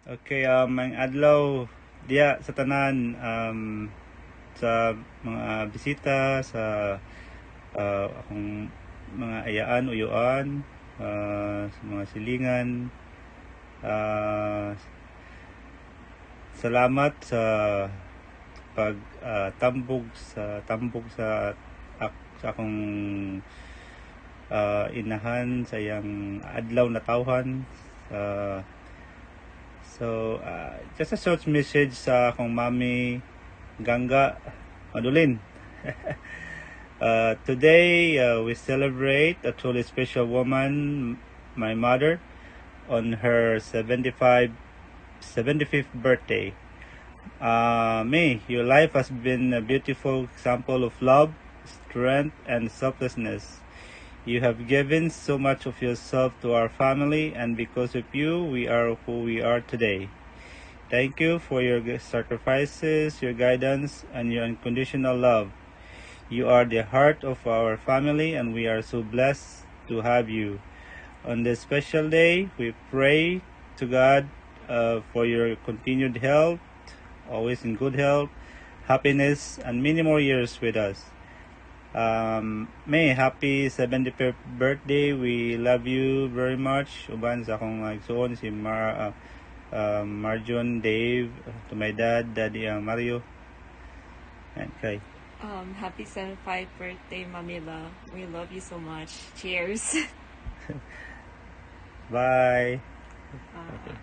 Okay, ang adlaw diya sa tanan, sa mga bisita, sa akong mga ayaan, uyuan, sa mga silingan. Uh, Salamat sa sa akong inahan sa iyang adlaw na tawhan. Just a short message sa akong mami Ganga Madulin. Today we celebrate a truly special woman, my mother, on her 75th birthday. May, your life has been a beautiful example of love, strength, and selflessness. You have given so much of yourself to our family, and because of you, we are who we are today. Thank you for your sacrifices, your guidance, and your unconditional love. You are the heart of our family, and we are so blessed to have you. On this special day, we pray to God for your continued health, always in good health, happiness, and many more years with us. May, happy 75th birthday. We love you very much. Uban sa akong igsoon si Marjon, Dave, to my dad, Daddy Mario, and Kai. Happy 75th birthday, Mamila. We love you so much. Cheers. Bye. Okay.